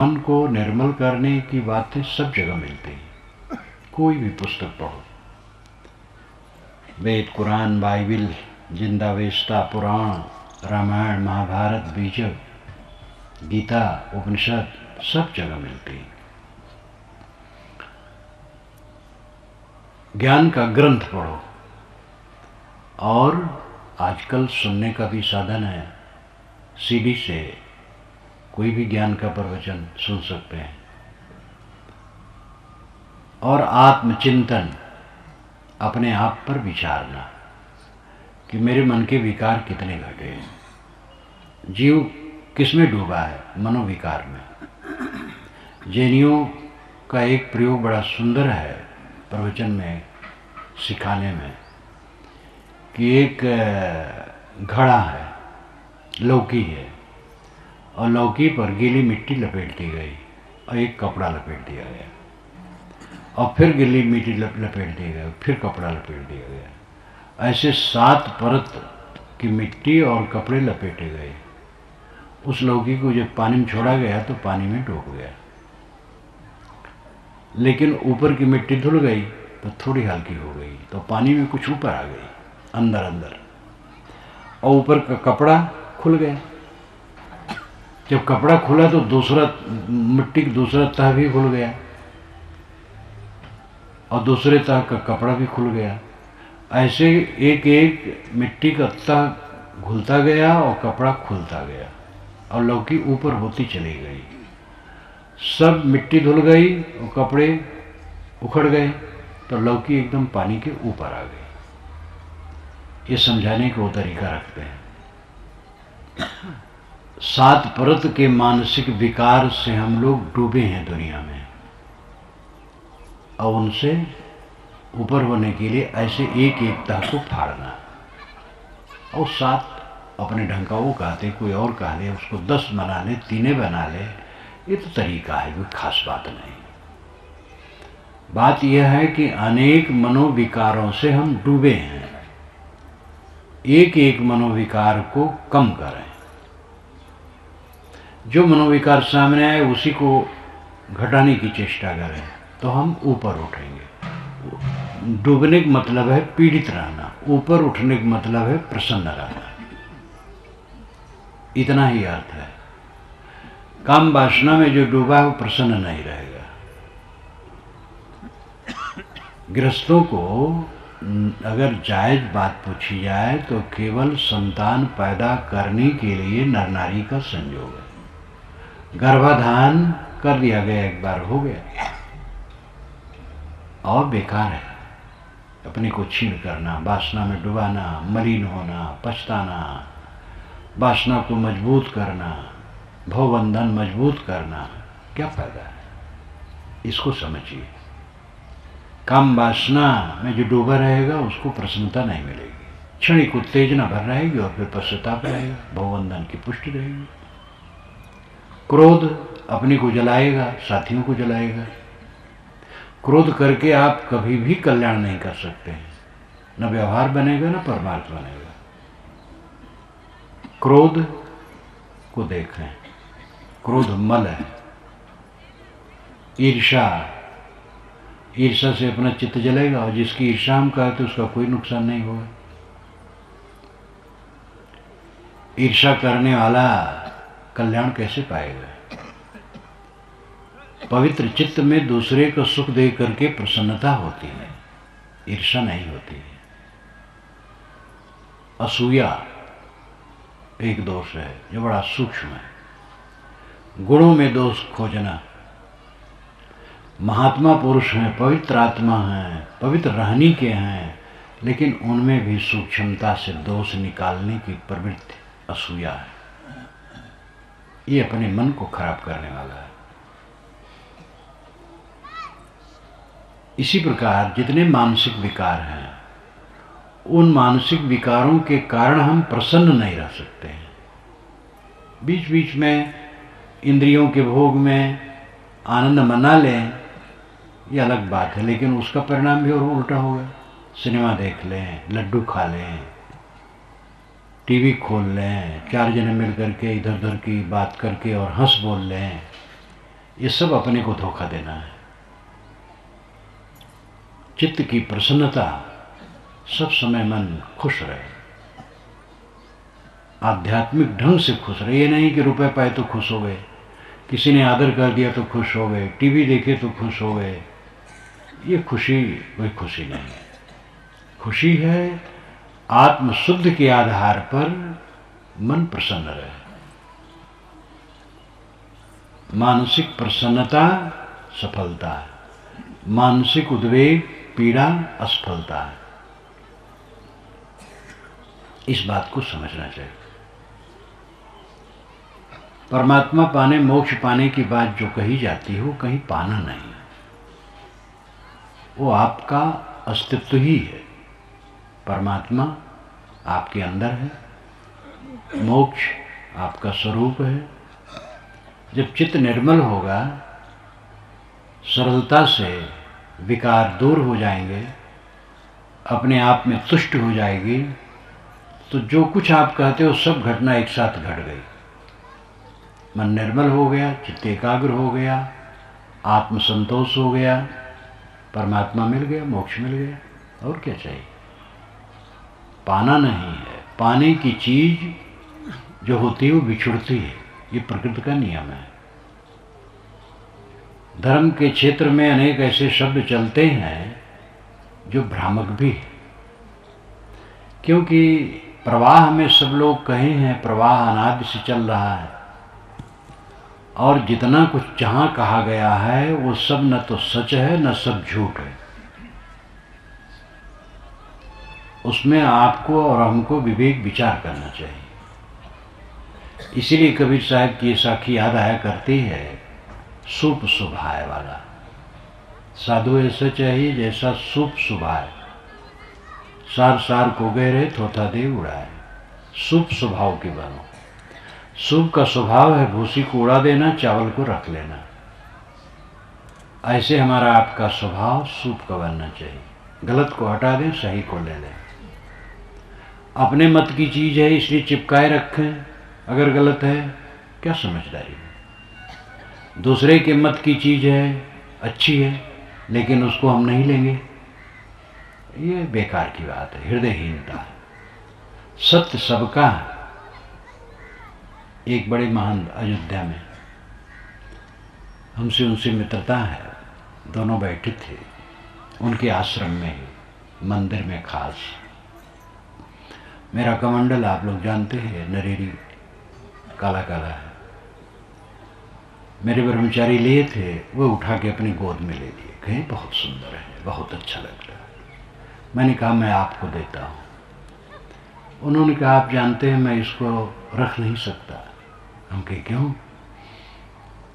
मन को निर्मल करने की बातें सब जगह मिलती हैं। कोई भी पुस्तक पढ़ो, वेद, कुरान, बाइबिल, जिंदा वेस्ता, पुराण, रामायण, महाभारत, बीजक, गीता, उपनिषद, सब जगह मिलती है। ज्ञान का ग्रंथ पढ़ो, और आजकल सुनने का भी साधन है, सीडी से कोई भी ज्ञान का प्रवचन सुन सकते हैं। और आत्मचिंतन, अपने आप पर विचारना कि मेरे मन के विकार कितने घटे हैं। जीव किसमें डूबा है? मनोविकार में। जैनियों का एक प्रयोग बड़ा सुंदर है प्रवचन में सिखाने में, कि एक घड़ा है, लौकी है, और लौकी पर गीली मिट्टी लपेट दी गई और एक कपड़ा लपेट दिया गया, और फिर गीली मिट्टी लपेट दी गई, फिर कपड़ा लपेट दिया गया। ऐसे 7 परत की मिट्टी और कपड़े लपेटे गए। उस लौकी को जब पानी में छोड़ा गया तो पानी में डूब गया, लेकिन ऊपर की मिट्टी धुल गई तो थोड़ी हल्की हो गई, तो पानी में कुछ ऊपर आ गई, अंदर अंदर, और ऊपर का कपड़ा खुल गया। जब कपड़ा खुला तो दूसरा मिट्टी का दूसरा तह भी खुल गया, और दूसरे तह का कपड़ा भी खुल गया। ऐसे एक एक मिट्टी का तह घुलता गया और कपड़ा खुलता गया, और लौकी ऊपर होती चली गई। सब मिट्टी धुल गई और कपड़े उखड़ गए, तो लौकी एकदम पानी के ऊपर आ गई। ये समझाने का वो तरीका रखते हैं। 7 परत के मानसिक विकार से हम लोग डूबे हैं दुनिया में, और उनसे ऊपर होने के लिए ऐसे एक एक तह को फाड़ना। और 7 अपने ढंग का वो कहते, कोई और कह ले, उसको 10 बना ले, 3 बना ले, ये तो तरीका है, कोई खास बात नहीं। बात यह है कि अनेक मनोविकारों से हम डूबे हैं। एक एक मनोविकार को कम करें। जो मनोविकार सामने आए उसी को घटाने की चेष्टा करें, तो हम ऊपर उठेंगे। डूबने का मतलब है पीड़ित रहना, ऊपर उठने का मतलब है प्रसन्न रहना। इतना ही अर्थ है। काम वासना में जो डूबा है वो प्रसन्न नहीं रहेगा। गृहस्थों को अगर जायज बात पूछी जाए तो केवल संतान पैदा करने के लिए नर नारी का संयोग है। गर्भाधान कर दिया गया, एक बार हो गया, और बेकार है। अपने को छीन करना, वासना में डुबाना, मलिन होना, पछताना, वासना को मजबूत करना, भवबंधन मजबूत करना, क्या फायदा है? इसको समझिए। काम वासना में जो डूबा रहेगा उसको प्रसन्नता नहीं मिलेगी, क्षणिक उत्तेजना भर रहेगी, और फिर पश्चाताप रहेगा, भवबंधन की पुष्टि रहेगी। क्रोध अपने को जलाएगा, साथियों को जलाएगा। क्रोध करके आप कभी भी कल्याण नहीं कर सकते हैं, न व्यवहार बनेगा, न परमार्थ बनेगा। क्रोध को देखें, क्रोध मल है। ईर्षा, ईर्षा से अपना चित्त जलेगा, और जिसकी ईर्षा हम कहते उसका कोई नुकसान नहीं होगा। ईर्षा करने वाला कल्याण कैसे पाएगा? पवित्र चित्त में दूसरे को सुख दे करके प्रसन्नता होती है, ईर्षा नहीं होती है। असूया एक दोष है जो बड़ा सूक्ष्म है। गुणों में दोष खोजना। महात्मा पुरुष हैं, पवित्र आत्मा हैं, पवित्र रहनी के हैं, लेकिन उनमें भी सूक्ष्मता से दोष निकालने की प्रवृत्ति असूया है। ये अपने मन को खराब करने वाला है। इसी प्रकार जितने मानसिक विकार हैं, उन मानसिक विकारों के कारण हम प्रसन्न नहीं रह सकते हैं। बीच बीच में इंद्रियों के भोग में आनंद मना लें, ये अलग बात है, लेकिन उसका परिणाम भी और उल्टा होगा। सिनेमा देख लें, लड्डू खा लें, टीवी खोल लें, 4 जने मिल करके इधर उधर की बात करके और हंस बोल लें, ये सब अपने को धोखा देना है। चित्त की प्रसन्नता, सब समय मन खुश रहे, आध्यात्मिक ढंग से खुश रहे। ये नहीं कि रुपए पाए तो खुश हो गए, किसी ने आदर कर दिया तो खुश हो गए, टीवी देखे तो खुश हो गए। ये खुशी कोई खुशी नहीं है। खुशी है आत्मशुद्ध के आधार पर मन प्रसन्न रहे। मानसिक प्रसन्नता सफलता है, मानसिक उद्वेग पीड़ा असफलता है। इस बात को समझना चाहिए। परमात्मा पाने, मोक्ष पाने की बात जो कही जाती है वो कहीं पाना नहीं, वो आपका अस्तित्व ही है। परमात्मा आपके अंदर है, मोक्ष आपका स्वरूप है। जब चित्त निर्मल होगा, सरलता से विकार दूर हो जाएंगे, अपने आप में तुष्ट हो जाएगी, तो जो कुछ आप कहते हो सब घटना एक साथ घट गई। मन निर्मल हो गया, चित्त एकाग्र हो गया, आत्मसंतोष हो गया, परमात्मा मिल गया, मोक्ष मिल गया। और क्या चाहिए? पाना नहीं है। पाने की चीज जो होती है वो बिछुड़ती है, ये प्रकृति का नियम है। धर्म के क्षेत्र में अनेक ऐसे शब्द चलते हैं जो भ्रामक भी है, क्योंकि प्रवाह में सब लोग कहे हैं प्रवाह अनादि से चल रहा है, और जितना कुछ जहां कहा गया है वो सब न तो सच है न सब झूठ है। उसमें आपको और हमको विवेक विचार करना चाहिए। इसीलिए कबीर साहब की साखी याद आया करती है, सूप सुभाए वाला। साधु ऐसा चाहिए जैसा सूप सुभाए, सार सार को गहरे थोथा दे उड़ाए। सूप स्वभाव के बनो। सूप का स्वभाव है भूसी को उड़ा देना, चावल को रख लेना। ऐसे हमारा आपका स्वभाव सूप का बनना चाहिए। गलत को हटा दें, सही को ले लें। अपने मत की चीज है इसलिए चिपकाए रखें, अगर गलत है क्या समझदारी है। दूसरे के मत की चीज है, अच्छी है, लेकिन उसको हम नहीं लेंगे, ये बेकार की बात है, हृदयहीनता। सत्य सबका है। एक बड़े महान अयोध्या में हमसे उनसे मित्रता है, दोनों बैठे थे उनके आश्रम में ही, मंदिर में खास। मेरा कमंडल आप लोग जानते हैं, नरेरी काला काला है। मेरे ब्रह्मचारी लिए थे, वो उठा के अपनी गोद में ले लिए, कहे बहुत सुंदर है, बहुत अच्छा लग रहा है। मैंने कहा मैं आपको देता हूँ। उन्होंने कहा आप जानते हैं मैं इसको रख नहीं सकता। हम कहे क्यों?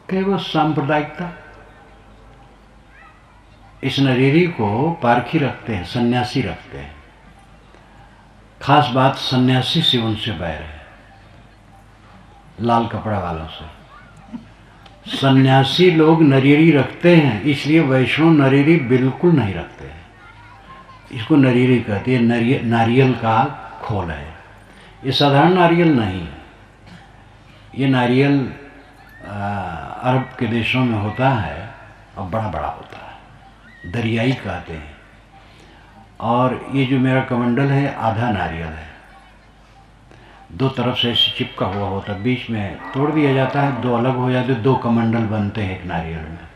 कहे वो सांप्रदायिकता। इस नरेरी को पारखी रखते हैं, सन्यासी रखते हैं। खास बात सन्यासी से उनसे बैर है, लाल कपड़ा वालों से। सन्यासी लोग नरेरी रखते हैं, इसलिए वैष्णव नरेरी बिल्कुल नहीं रखते हैं। इसको नरेरी कहते हैं, नारियल का खोल है। ये साधारण नारियल नहीं है, ये नारियल अरब के देशों में होता है और बड़ा बड़ा होता है, दरियाई कहते हैं। और ये जो मेरा कमंडल है आधा नारियल है, दो तरफ से ऐसे चिपका हुआ होता है, बीच में तोड़ दिया जाता है, दो अलग हो जाते, दो कमंडल बनते हैं एक नारियल में।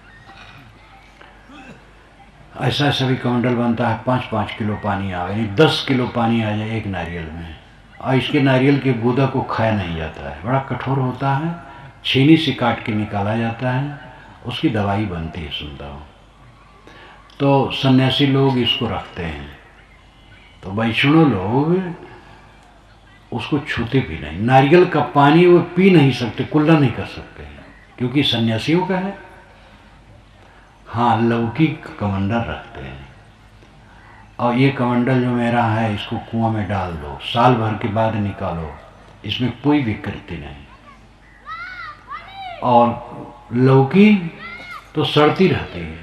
ऐसा सभी कमंडल बनता है। 5-5 किलो पानी आवे, यानी 10 किलो पानी आ जाए एक नारियल में। और इसके नारियल के गूदा को खाया नहीं जाता है, बड़ा कठोर होता है, छीनी से काट के निकाला जाता है, उसकी दवाई बनती है, सुनता हूँ। तो सन्यासी लोग इसको रखते हैं, तो वैष्णव लोग उसको छूते भी नहीं। नारियल का पानी वो पी नहीं सकते, कुल्ला नहीं कर सकते, क्योंकि सन्यासियों का है। हाँ, लौकिक कमंडल रखते हैं। और ये कमंडल जो मेरा है इसको कुआं में डाल दो, साल भर के बाद निकालो, इसमें कोई विकृति नहीं। और लौकी तो सड़ती रहती है,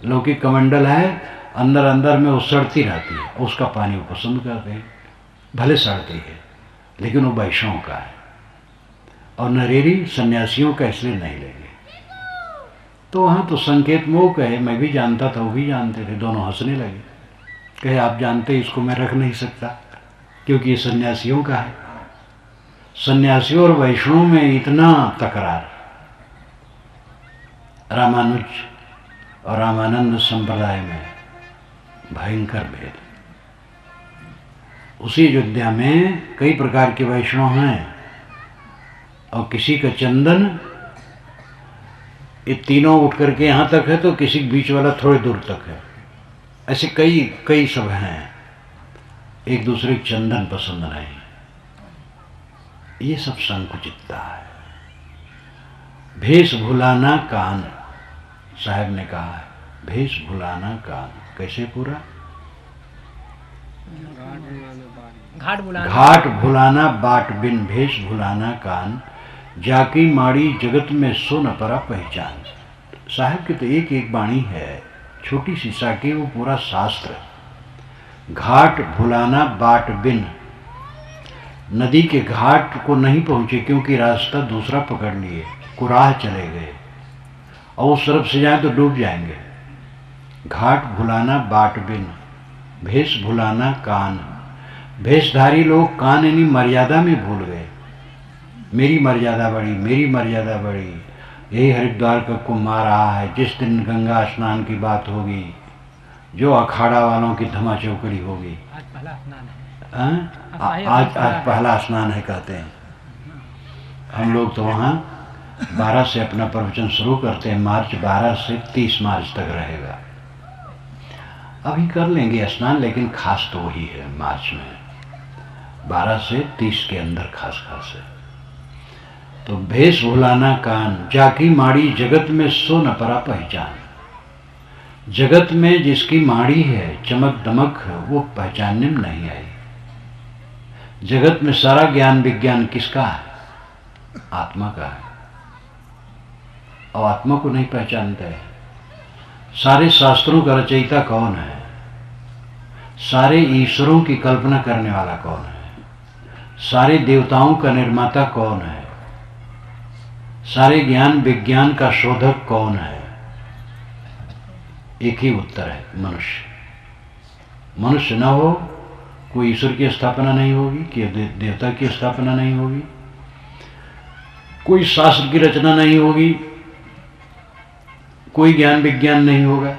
लौकी कमंडल है, अंदर अंदर में वो सड़ती रहती है, उसका पानी वो पसंद करते हैं, भले सड़ती है लेकिन वो वैष्णव का है। और नरेरी सन्यासियों का इसलिए नहीं लेंगे। तो वहाँ तो संकेत मोह कहे, मैं भी जानता था वो भी जानते थे, दोनों हंसने लगे। कहे आप जानते इसको मैं रख नहीं सकता क्योंकि ये सन्यासियों का है। सन्यासियों और वैष्णव में इतना तकरार, रामानुज और रामानंद संप्रदाय में भयंकर भेद। उसी अयोध्या में कई प्रकार के वैष्णव हैं और किसी का चंदन ये तीनों उठ करके यहाँ तक है तो किसी बीच वाला थोड़े दूर तक है। ऐसे कई कई सब हैं, एक दूसरे को चंदन पसंद नहीं। ये सब संकुचितता है। भेष भुलाना कान, साहब ने कहा है, भेष भुलाना कान। कैसे पूरा? घाट भुलाना बाट बिन, भेष भुलाना कान, जाकी माड़ी जगत में सो न परा पहचान। साहब की तो एक एक वाणी है, छोटी सी साकी, वो पूरा शास्त्र। घाट भुलाना बाट बिन, नदी के घाट को नहीं पहुंचे क्योंकि रास्ता दूसरा पकड़ लिए, कुराह चले गए और उस तरफ से जाए तो डूब जाएंगे। घाट भुलाना बाट बिन, भेष भुलाना कान। भेषधारी लोग कान यानी मर्यादा में भूल गए। मेरी मर्यादा बड़ी, मेरी मर्यादा बड़ी। यही हरिद्वार का कुंभ आ रहा है, जिस दिन गंगा स्नान की बात होगी, जो अखाड़ा वालों की धमा चौकड़ी होगी। आज पहला स्नान है। आज पहला स्नान है कहते हैं। हम लोग तो वहाँ 12 से अपना प्रवचन शुरू करते हैं, मार्च 12 से 30 मार्च तक रहेगा। अभी कर लेंगे स्नान, लेकिन खास तो वही है मार्च में, 12 से 30 के अंदर खास है। तो भेष भुलाना कान, जाकी माड़ी जगत में सो न परा पहचान। जगत में जिसकी माड़ी है, चमक दमक है, वो पहचानने में नहीं आई। जगत में सारा ज्ञान विज्ञान किसका है? आत्मा का है, और आत्मा को नहीं पहचानता है। सारे शास्त्रों का रचयिता कौन है? सारे ईश्वरों की कल्पना करने वाला कौन है? सारे देवताओं का निर्माता कौन है? सारे ज्ञान विज्ञान का शोधक कौन है? एक ही उत्तर है, मनुष्य। मनुष्य न हो कोई ईश्वर की स्थापना नहीं होगी, कि देवता की स्थापना नहीं होगी, कोई शास्त्र की रचना नहीं होगी, कोई ज्ञान विज्ञान नहीं होगा।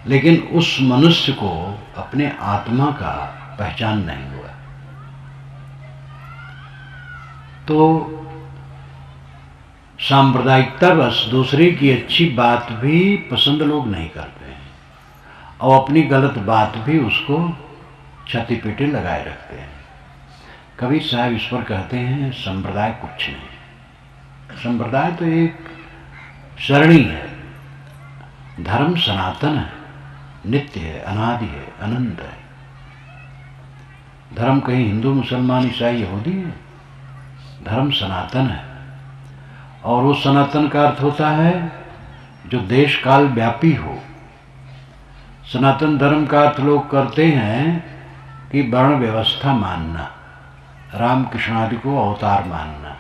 लेकिन उस मनुष्य को अपने आत्मा का पहचान नहीं हुआ। तो सांप्रदायिकता बस दूसरे की अच्छी बात भी पसंद लोग नहीं करते हैं और अपनी गलत बात भी उसको छाती पीटे लगाए रखते हैं। कबीर साहब इस पर कहते हैं, संप्रदाय कुछ नहीं। संप्रदाय तो एक सरणी है। धर्म सनातन है, नित्य है, अनादि है, अनंत है। धर्म कहीं हिंदू मुसलमान ईसाई यहूदी है, धर्म सनातन है। और वो सनातन का अर्थ होता है जो देश काल व्यापी हो। सनातन धर्म का अर्थ लोग करते हैं कि वर्ण व्यवस्था मानना, राम कृष्ण आदि को अवतार मानना,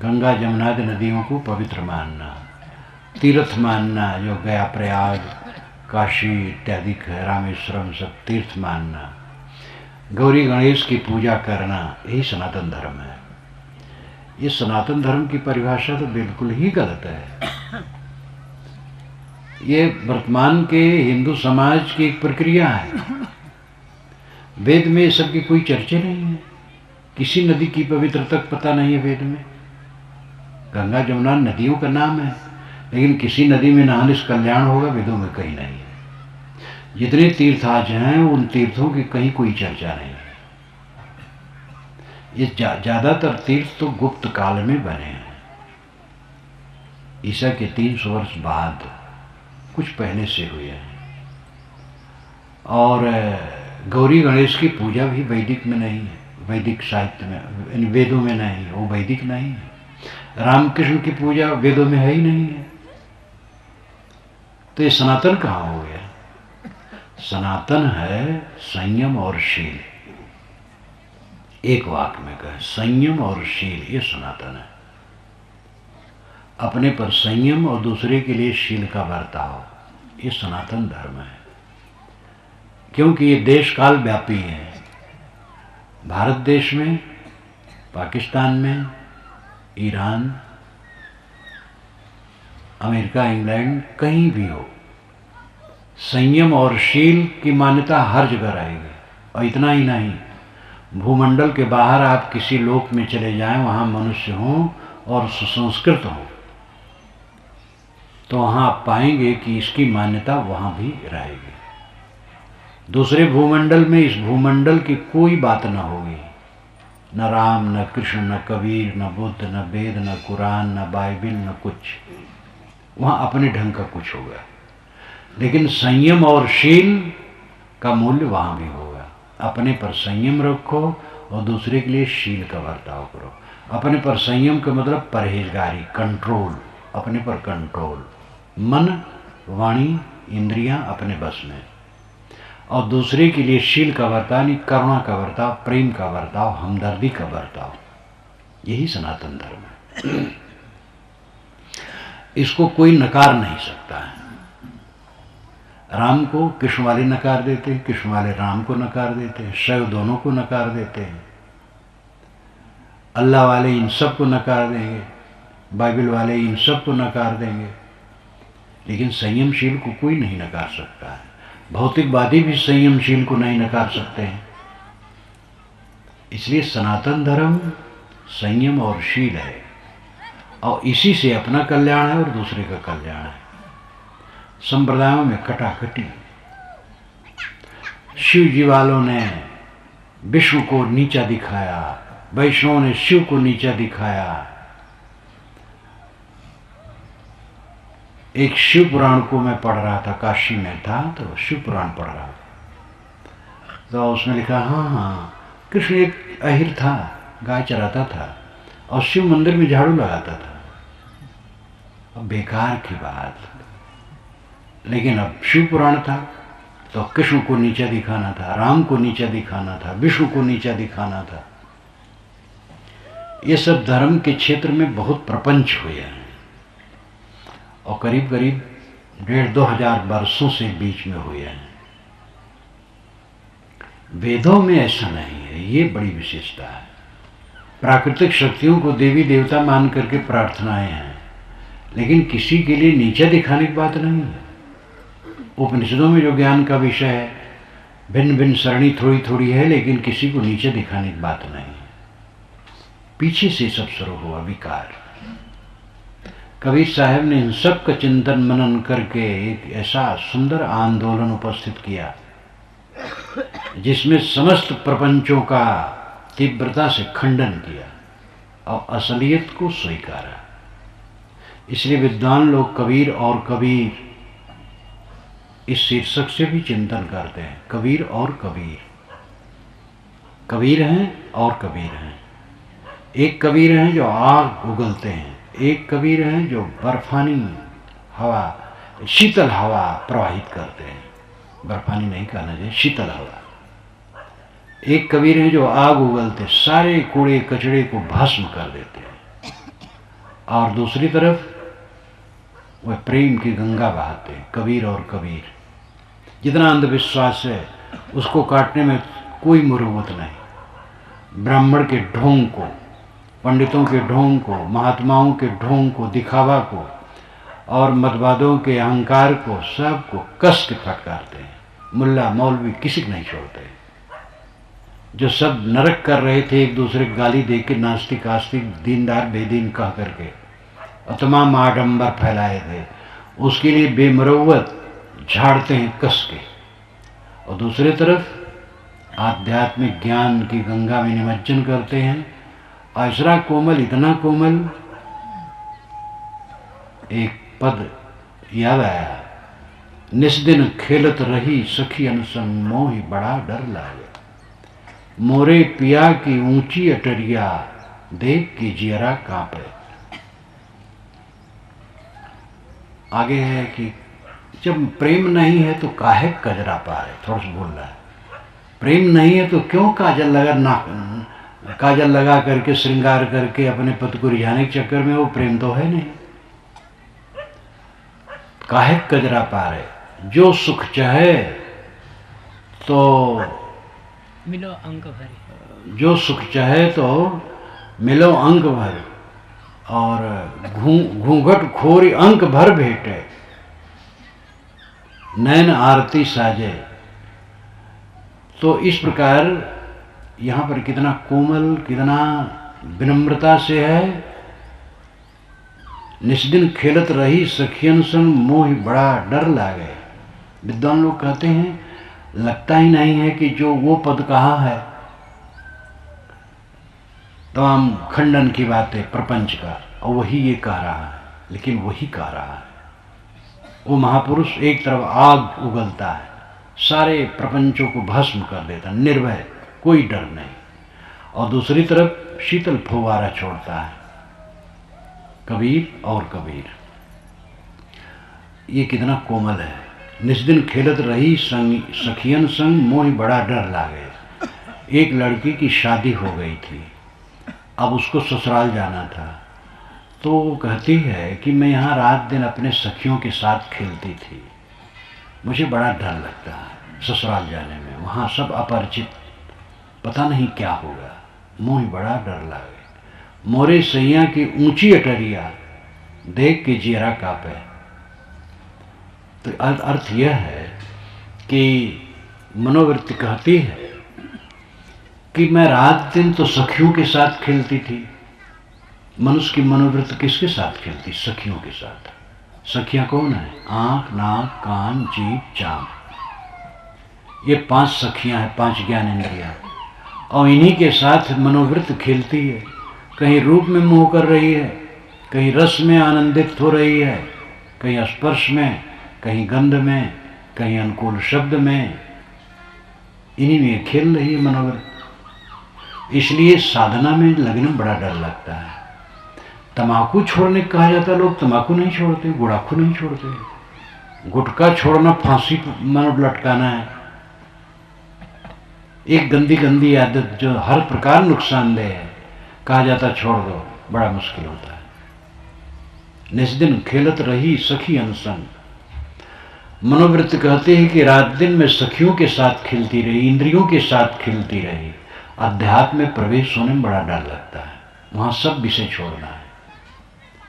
गंगा जमुनादि नदियों को पवित्र मानना, तीर्थ मानना, जो गया प्रयाग काशी इत्यादि रामेश्वरम सब तीर्थ मानना, गौरी गणेश की पूजा करना, यही सनातन धर्म है। ये सनातन धर्म की परिभाषा तो बिल्कुल ही गलत है। ये वर्तमान के हिंदू समाज की एक प्रक्रिया है। वेद में सब की कोई चर्चा नहीं है। किसी नदी की पवित्रता पता नहीं है वेद में। गंगा जमुना नदियों का नाम है, लेकिन किसी नदी में नहाने से कल्याण होगा वेदों में कहीं नहीं है। जितने तीर्थ आज हैं उन तीर्थों की कहीं कोई चर्चा नहीं है। ये ज्यादातर तीर्थ तो गुप्त काल में बने हैं, ईसा के 300 वर्ष बाद, कुछ पहले से हुए हैं। और गौरी गणेश की पूजा भी वैदिक में नहीं है, वैदिक साहित्य में, वेदों में नहीं है, वो वैदिक नहीं है। रामकृष्ण की पूजा वेदों में है ही नहीं है। तो ये सनातन कहाँ हो गया? सनातन है संयम और शील। एक वाक्य में कहे, संयम और शील, ये सनातन है। अपने पर संयम और दूसरे के लिए शील का बर्ताव, ये सनातन धर्म है। क्योंकि ये देश काल व्यापी है। भारत देश में, पाकिस्तान में, ईरान, अमेरिका, इंग्लैंड, कहीं भी हो, संयम और शील की मान्यता हर जगह रहेगी। और इतना ही नहीं, भूमंडल के बाहर आप किसी लोक में चले जाएं, वहाँ मनुष्य हों और सुसंस्कृत हों, तो वहाँ आप पाएंगे कि इसकी मान्यता वहाँ भी रहेगी। दूसरे भूमंडल में इस भूमंडल की कोई बात न होगी, न राम, न कृष्ण, न कबीर, न बुद्ध, न वेद, न कुरान, न बाइबिल, न कुछ। वहाँ अपने ढंग का कुछ होगा, लेकिन संयम और शील का मूल्य वहाँ भी होगा। अपने पर संयम रखो और दूसरे के लिए शील का बर्ताव करो। अपने पर संयम का मतलब परहेजगारी, कंट्रोल, अपने पर कंट्रोल, मन, वाणी, इंद्रियां अपने बस में। और दूसरे के लिए शील का बर्ताव, करुणा का बर्ताव, प्रेम का बर्ताव, हमदर्दी का बर्ताव, यही सनातन धर्म है। इसको कोई नकार नहीं सकता है। राम को कृष्ण वाले नकार देते हैं, कृष्ण वाले राम को नकार देते हैं, शैव दोनों को नकार देते हैं, अल्लाह वाले इन सब को नकार देंगे, बाइबल वाले इन सब को नकार देंगे, लेकिन संयमशील को कोई नहीं नकार सकता है। भौतिकवादी भी संयमशील को नहीं नकार सकते हैं। इसलिए सनातन धर्म संयम और शील है, और इसी से अपना कल्याण है और दूसरे का कल्याण है। संप्रदायों में कटाकटी, शिव जी वालों ने विष्णु को नीचा दिखाया, वैष्णव ने शिव को नीचा दिखाया। एक शिव पुराण को मैं पढ़ रहा था, काशी में था तो शिव पुराण पढ़ रहा था, तो उसमें लिखा, हाँ, कृष्ण एक अहिर था, गाय चराता था और शिव मंदिर में झाड़ू लगाता था। अब बेकार की बात, लेकिन अब शिव पुराण था तो कृष्ण को नीचा दिखाना था, राम को नीचा दिखाना था, विष्णु को नीचा दिखाना था। ये सब धर्म के क्षेत्र में बहुत प्रपंच हुए हैं, और करीब करीब 1,500-2 हजार वर्षों से बीच में हुए हैं। वेदों में ऐसा नहीं है, ये बड़ी विशेषता है। प्राकृतिक शक्तियों को देवी देवता मान करके प्रार्थनाएं हैं, लेकिन किसी के लिए नीचा दिखाने की बात नहीं है। उपनिषदों में जो ज्ञान का विषय है, भिन्न भिन्न सरणी थोड़ी थोड़ी है, लेकिन किसी को नीचे दिखाने की बात नहीं है। पीछे से सब शुरू हुआ विकार। कबीर साहब ने इन सब का चिंतन मनन करके एक ऐसा सुंदर आंदोलन उपस्थित किया, जिसमें समस्त प्रपंचों का तीव्रता से खंडन किया और असलियत को स्वीकारा। इसलिए विद्वान लोग कबीर और कबीर इस शीर्षक से भी चिंतन करते हैं। कबीर और कबीर, कबीर हैं और कबीर हैं। एक कबीर हैं जो आग उगलते हैं, एक कबीर हैं जो बर्फानी हवा, शीतल हवा प्रवाहित करते हैं। बर्फानी नहीं कहना चाहिए, शीतल हवा। एक कबीर हैं जो आग उगलते, सारे कूड़े कचड़े को भस्म कर देते हैं, और दूसरी तरफ वह प्रेम की गंगा बहाते हैं। कबीर और कबीर। जितना अंधविश्वास है उसको काटने में कोई मुरुवत नहीं। ब्राह्मण के ढोंग को, पंडितों के ढोंग को, महात्माओं के ढोंग को, दिखावा को और मतवादों के अहंकार को, सबको कस के फटकारते हैं। मुल्ला मौलवी किसी को नहीं छोड़ते। जो सब नरक कर रहे थे, एक दूसरे को गाली दे के, नास्तिक आस्तिक दीनदार बेदीन कह करके, और तमाम आडंबर फैलाए थे, उसके लिए बेमुरव्वत झाड़ते हैं कस के। और दूसरी तरफ आध्यात्मिक ज्ञान की गंगा में निमज्जन करते हैं। ऐसा कोमल, इतना कोमल, एक पद याद आया, निस्दिन खेलत रही सखी अनसंग, मोहि बड़ा डर लागे, मोरे पिया की ऊंची अटरिया, देख के जियरा कांपे। आगे है कि जब प्रेम नहीं है तो काहे कजरा पाए, थोड़ा सा बोल रहा है। प्रेम नहीं है तो क्यों काजल लगा करके श्रृंगार करके अपने पति को रिझाने के चक्कर में, वो प्रेम तो है नहीं। काहे कजरा पारे, जो सुख चाहे तो मिलो अंक भरे, जो सुख चाहे तो मिलो अंक भर, और घूंघट खोरी अंक भर भेटे, नैन आरती साजे। तो इस प्रकार यहाँ पर कितना कोमल, कितना विनम्रता से है। निस्दिन खेलत रही सखियन संग, मोह बड़ा डर लागे। विद्वान लोग कहते हैं लगता ही नहीं है कि जो वो पद कहा है, तमाम खंडन की बातें प्रपंच का, और वही ये कह रहा है, लेकिन वही कह रहा है। वो महापुरुष एक तरफ आग उगलता है, सारे प्रपंचों को भस्म कर देता, निर्भय, कोई डर नहीं, और दूसरी तरफ शीतल फुवारा छोड़ता है, कबीर और कबीर। ये कितना कोमल है। निस्दिन खेलत रही सखियन संग, मोह बड़ा डर लागे। एक लड़की की शादी हो गई थी, अब उसको ससुराल जाना था, तो वो कहती है कि मैं यहाँ रात दिन अपने सखियों के साथ खेलती थी, मुझे बड़ा डर लगता है ससुराल जाने में, वहाँ सब अपरिचित, पता नहीं क्या होगा, मोह बड़ा डर लागे। मोरे सैया की ऊंची अटरिया, देख के जियरा कांपे। तो अर्थ यह है कि मनोवृत्ति कहती है कि मैं रात दिन तो सखियों के साथ खेलती थी। मनुष्य की मनोवृत्ति किसके साथ खेलती? सखियों के साथ। सखियां कौन है? आंख, नाक, कान, जीभ, चाम, ये 5 सखियां हैं, 5 ज्ञान इंद्रियां, और इन्हीं के साथ मनोवृत्ति खेलती है। कहीं रूप में मोह कर रही है, कहीं रस में आनंदित हो रही है, कहीं स्पर्श में, कहीं गंध में, कहीं अनुकूल शब्द में, इन्हीं में खेल रही है मनोवृत्ति। इसलिए साधना में लगने में बड़ा डर लगता है। तम्बाकू छोड़ने कहा जाता है, लोग तम्बाकू नहीं छोड़ते, गुड़ाखू नहीं छोड़ते। गुटखा छोड़ना फांसी पर लटकाना है। एक गंदी गंदी आदत जो हर प्रकार नुकसानदेह है, कहा जाता छोड़ दो, बड़ा मुश्किल होता है। निस्दिन खेलत रही सखी अनसन, मनोवृत्ति कहते हैं कि रात दिन में सखियों के साथ खेलती रही, इंद्रियों के साथ खेलती रही। अध्यात्म में प्रवेश होने में बड़ा डर लगता है, वहां सब विषय छोड़ना है।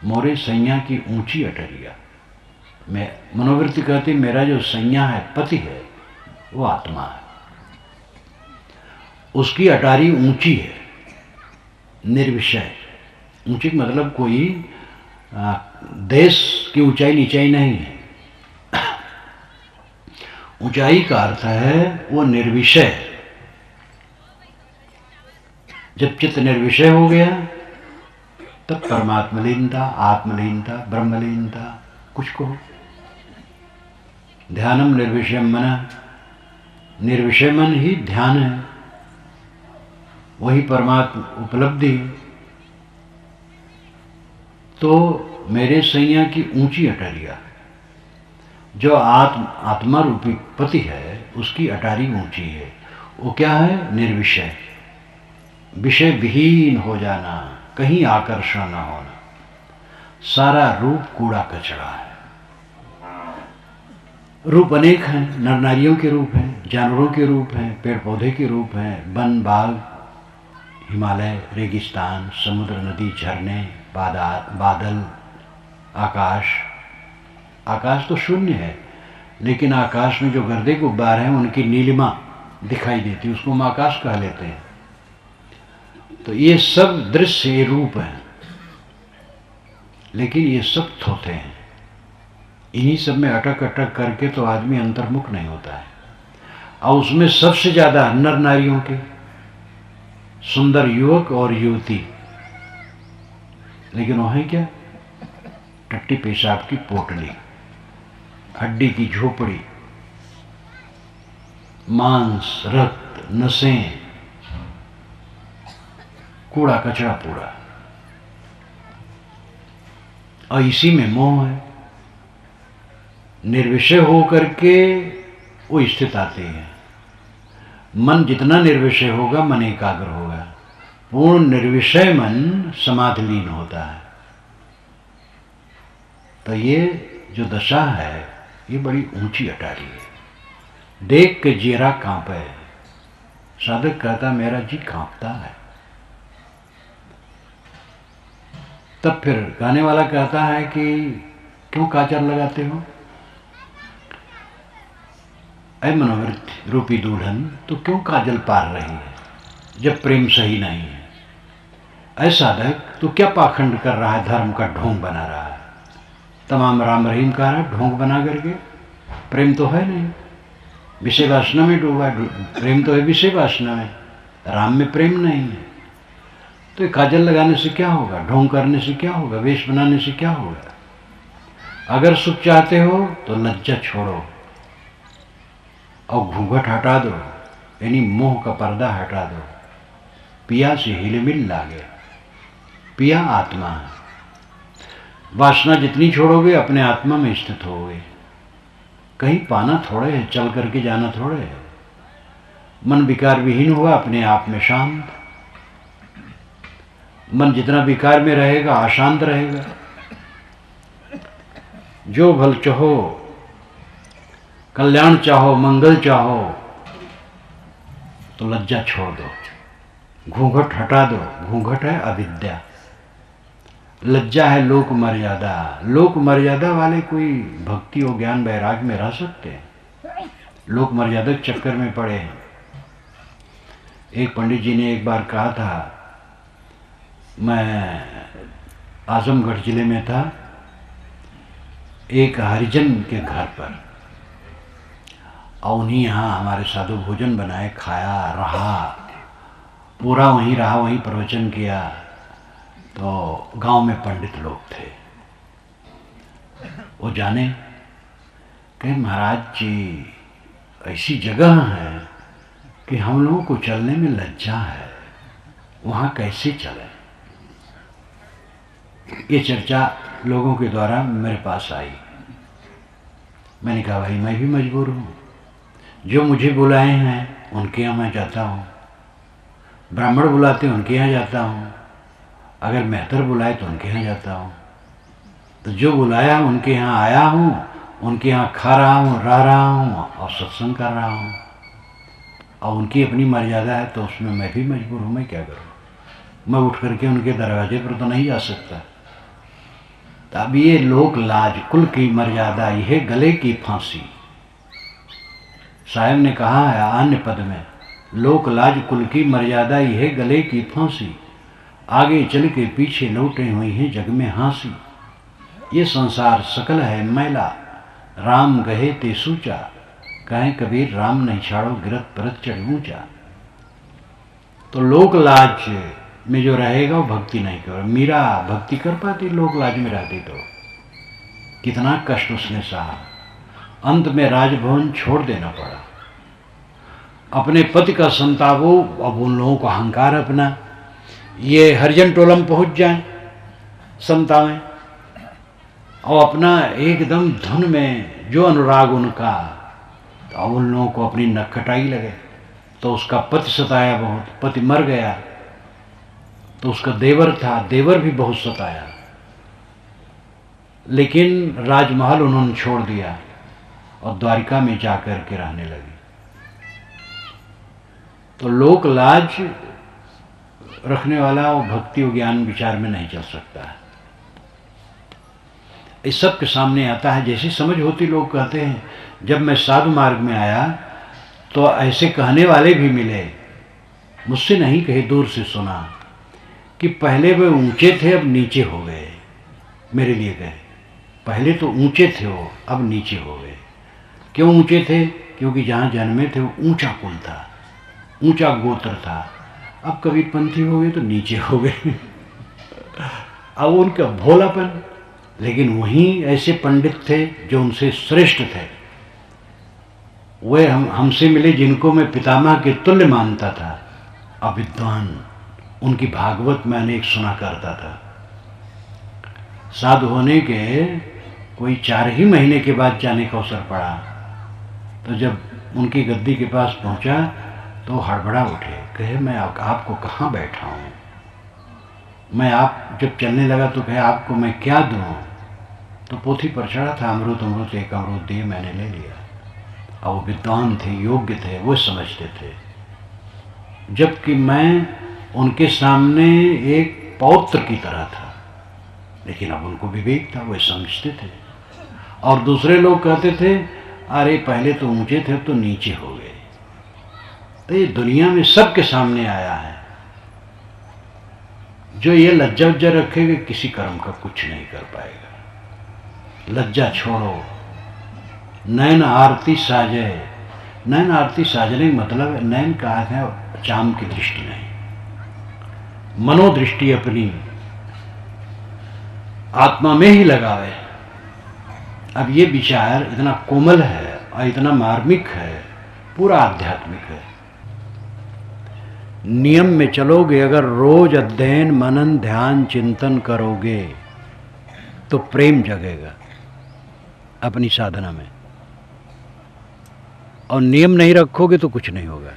मोरे सैया की ऊंची अटरिया, मैं मनोवृत्ति कहती मेरा जो सैया है, पति है, वो आत्मा है, उसकी अटारी ऊंची है, निर्विषय। ऊंची मतलब कोई देश की ऊंचाई नीचाई नहीं है। ऊंचाई का अर्थ है वो निर्विषय। जब चित्त निर्विषय हो गया तब परमात्मलीनता, आत्मलीनता, ब्रह्मलीनता, कुछ कहो। ध्यानम निर्विषयम मन, निर्विषय मन ही ध्यान है, वही परमात्मा उपलब्धि है। तो मेरे सैया की ऊंची अटरिया, जो आत्मा रूपी पति है, उसकी अटारी ऊंची है। वो क्या है? निर्विषय, विषय विहीन हो जाना, कहीं आकर्षण न होना। सारा रूप कूड़ा कचरा है। रूप अनेक हैं, नर नारियों के रूप हैं, जानवरों के रूप हैं, पेड़ पौधे के रूप हैं, वन बाग, हिमालय, रेगिस्तान, समुद्र, नदी, झरने, बादल, आकाश। आकाश तो शून्य है, लेकिन आकाश में जो गर्दे गुब्बार हैं उनकी नीलिमा दिखाई देती है, उसको हम आकाश कह लेते हैं। तो ये सब दृश्य, ये रूप हैं, लेकिन ये सब थोथे हैं। इन्हीं सब में अटक अटक करके तो आदमी अंतर्मुख नहीं होता है। और उसमें सबसे ज्यादा नर नारियों के, सुंदर युवक और युवती, लेकिन वो है क्या? टट्टी पेशाब की पोटली, हड्डी की झोपड़ी, मांस, रक्त, नसें, कूड़ा कचरा पूरा। और इसी में मोह है। निर्विषय होकर के वो स्थित आते हैं। मन जितना निर्विषय होगा, मन एकाग्र होगा। पूर्ण निर्विषय मन समाधिलीन होता है। तो ये जो दशा है ये बड़ी ऊंची अटारी है। देख के जीरा कांपे। साधक कहता मेरा जी कांपता है। तब फिर गाने वाला कहता है कि क्यों काजल लगाते हो? ऐ मनोवृत्ति रूपी दुल्हन, तो क्यों काजल पार रही है जब प्रेम सही नहीं है? ऐ साधक, तू क्या पाखंड कर रहा है, धर्म का ढोंग बना रहा है? तमाम राम रहीम कह रहा है ढोंग बना करके। प्रेम तो है नहीं, विषय वासना में डूबा है। प्रेम तो है विषय वासना में, राम में प्रेम नहीं है। तो ये काजल लगाने से क्या होगा, ढोंग करने से क्या होगा, वेश बनाने से क्या होगा? अगर सुख चाहते हो तो लज्जा छोड़ो और घूंघट हटा दो, यानी मोह का पर्दा हटा दो। पिया से हिलमिल लागे। पिया आत्मा है। वासना जितनी छोड़ोगे अपने आत्मा में स्थित होगे। कहीं पाना थोड़े है, चल करके जाना थोड़े है। मन विकार विहीन हुआ, अपने आप में शांत। मन जितना विकार में रहेगा अशांत रहेगा। जो भल चाहो, कल्याण चाहो, मंगल चाहो, तो लज्जा छोड़ दो, घूंघट हटा दो। घूंघट है अविद्या, लज्जा है लोक मर्यादा। लोक मर्यादा वाले कोई भक्ति और ज्ञान वैराग में रह सकते हैं? लोक मर्यादा के चक्कर में पड़े हैं। एक पंडित जी ने एक बार कहा था, मैं आजमगढ़ जिले में था, एक हरिजन के घर पर, और उन्हीं यहाँ हमारे साधु भोजन बनाए, खाया, रहा, पूरा वहीं रहा, वहीं प्रवचन किया। तो गांव में पंडित लोग थे, वो जाने कि महाराज जी ऐसी जगह है कि हम लोगों को चलने में लज्जा है, वहाँ कैसे चले? ये चर्चा लोगों के द्वारा मेरे पास आई। मैंने कहा भाई मैं भी मजबूर हूँ, जो मुझे बुलाए हैं उनके यहाँ मैं जाता हूँ, ब्राह्मण बुलाते हैं उनके यहाँ जाता हूँ, अगर मेहतर बुलाए तो उनके यहाँ जाता हूँ। तो जो बुलाया उनके यहाँ आया हूँ, उनके यहाँ खा रहा हूँ, रह रहा हूँ और सत्संग कर रहा हूँ। और उनकी अपनी मर्यादा है तो उसमें मैं भी मजबूर हूँ, मैं क्या करूँ? मैं उठ करके उनके दरवाजे पर तो नहीं जा सकता। तो अब ये लोक लाज, कुल की मर्यादा, यह गले की फांसी। साहब ने कहा है अन्य पद में, लोक लाज कुल की मर्यादा, यह गले की फांसी। आगे चल के पीछे लौटे हुई हैं जग में हंसी। ये संसार सकल है मैला, राम गहे ते सूचा। कहें कबीर राम नहीं छाड़ो, गिरत परत चढ़ ऊंचा। तो लोक लाज में जो रहेगा वो भक्ति नहीं कर। मीरा भक्ति कर पाती लोक लाज में रहती तो? कितना कष्ट उसने सहा, अंत में राजभवन छोड़ देना पड़ा। अपने पति का संतापो, अब उन लोगों को अहंकार अपना, ये हरिजन टोला में पहुंच जाए संता में, और अपना एकदम धुन में जो अनुराग उनका, तो अब उन लोगों को अपनी नखटाई लगे। तो उसका पति सताया बहुत, पति मर गया, तो उसका देवर था, देवर भी बहुत सताया, लेकिन राजमहल उन्होंने छोड़ दिया और द्वारिका में जाकर के रहने लगी। तो लोक लाज रखने वाला वो भक्ति और ज्ञान विचार में नहीं चल सकता है। इस सब के सामने आता है। जैसी समझ होती, लोग कहते हैं जब मैं साधु मार्ग में आया तो ऐसे कहने वाले भी मिले, मुझसे नहीं कहे दूर से सुना, कि पहले वे ऊंचे थे अब नीचे हो गए। मेरे लिए कहे पहले तो ऊंचे थे वो, अब नीचे हो गए। क्यों ऊंचे थे? क्योंकि जहाँ जन्मे थे वो ऊंचा कुल था, ऊंचा गोत्र था। अब कबीरपंथी हो गए तो नीचे हो गए। अब उनका भोलापन। लेकिन वहीं ऐसे पंडित थे जो उनसे श्रेष्ठ थे, वे हमसे मिले जिनको मैं पितामह के तुल्य मानता था। अविद्वान, उनकी भागवत में अनेक सुना करता था। साधु होने के कोई 4 ही महीने के बाद जाने का अवसर पड़ा, तो जब उनकी गद्दी के पास पहुंचा तो हड़बड़ा उठे, कहे मैं आपको कहाँ बैठा हूँ? मैं आप जब चलने लगा तो कहे आपको मैं क्या दूँ? तो पोथी पर चढ़ा था, अमृत अमृत एक अमृत दिए, मैंने ले लिया। अब वो विद्वान थे, योग्य थे, वो समझते थे, जबकि मैं उनके सामने एक पौत्र की तरह था। लेकिन अब उनको विवेक था, वो समझते थे। और दूसरे लोग कहते थे, अरे पहले तो ऊंचे थे, तो नीचे हो गए। तो ये दुनिया में सबके सामने आया है। जो ये लज्जा उज्जा रखेगा, किसी कर्म का कुछ नहीं कर पाएगा। लज्जा छोड़ो। नैन आरती साजे, नैन आरती साजने मतलब नैन का अर्थ है चाम की दृष्टि नहीं, मनोदृष्टि अपनी आत्मा में ही लगावे। अब ये विचार इतना कोमल है और इतना मार्मिक है, पूरा आध्यात्मिक है। नियम में चलोगे, अगर रोज अध्ययन मनन ध्यान चिंतन करोगे तो प्रेम जगेगा अपनी साधना में, और नियम नहीं रखोगे तो कुछ नहीं होगा।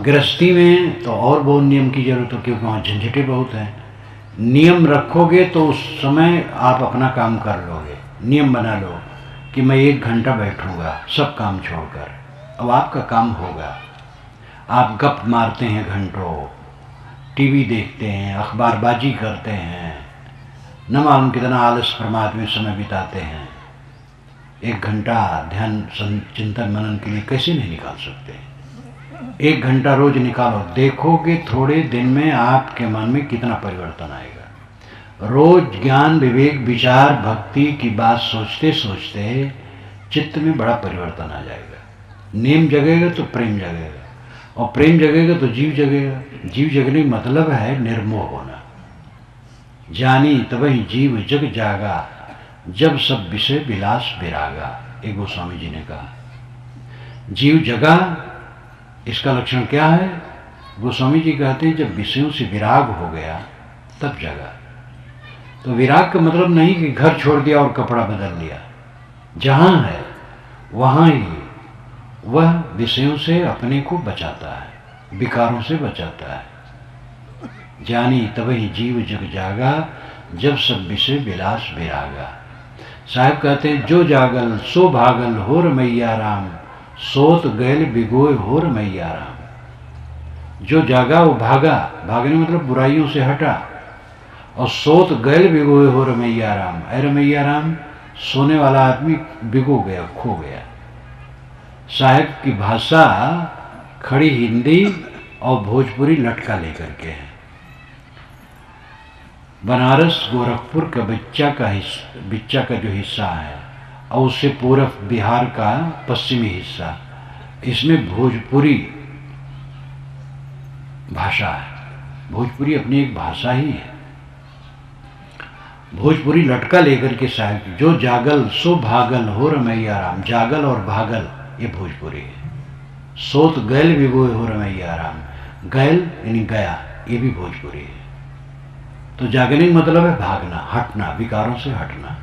गृहस्थी में तो और बहुत नियम की जरूरत है, क्योंकि वहाँ झंझटें बहुत हैं। नियम रखोगे तो उस समय आप अपना काम कर लोगे। नियम बना लो कि मैं 1 घंटा बैठूंगा सब काम छोड़कर, अब आपका काम होगा। आप गप मारते हैं घंटों, टीवी देखते हैं, अखबारबाजी करते हैं, न मालूम कितना आलस प्रमाद में समय बिताते हैं। 1 घंटा ध्यान चिंतन मनन के लिए कैसे नहीं निकाल सकते? 1 घंटा रोज निकालो, देखोगे थोड़े दिन में आपके मन में कितना परिवर्तन आएगा। रोज ज्ञान विवेक विचार भक्ति की बात सोचते सोचते चित्त में बड़ा परिवर्तन आ जाएगा। नियम जगेगा तो प्रेम जगेगा, और प्रेम जगेगा तो जीव जगेगा। जीव जगने का मतलब है निर्मोह होना। जानी तबहि जीव जग जागा, जब सब विषय विलास विरागा, एक गोस्वामी जी ने कहा। जीव जगा, इसका लक्षण क्या है? गोस्वामी जी कहते हैं जब विषयों से विराग हो गया तब जगा। तो विराग का मतलब नहीं कि घर छोड़ दिया और कपड़ा बदल लिया। जहां है वहां ही वह विषयों से अपने को बचाता है, विकारों से बचाता है। जानी तबहि जीव जग जागा, जब सब विषय विलास विरागा। साहब कहते हैं जो जागल सो भागल हो रमैया राम, सोत गैल बिगोय हो रमैया राम। जो जागा वो भागा, भागने मतलब बुराइयों से हटा, और सोत गैल बिगोय हो रमैया राम। अरे रमैया राम, सोने वाला आदमी बिगो गया, खो गया। साहब की भाषा खड़ी हिंदी और भोजपुरी लटका लेकर के है। बनारस गोरखपुर का बिच्चा का जो हिस्सा है, और उससे पूर्व बिहार का पश्चिमी हिस्सा, इसमें भोजपुरी भाषा है। भोजपुरी अपनी एक भाषा ही है। भोजपुरी लटका लेकर के साहब जो जागल सो भागल हो रमैया राम, जागल और भागल ये भोजपुरी है। सोत गैल विगोय हो रमैया राम, गैल यानी गया, ये भी भोजपुरी है। तो जागने का मतलब है भागना, हटना, विकारों से हटना।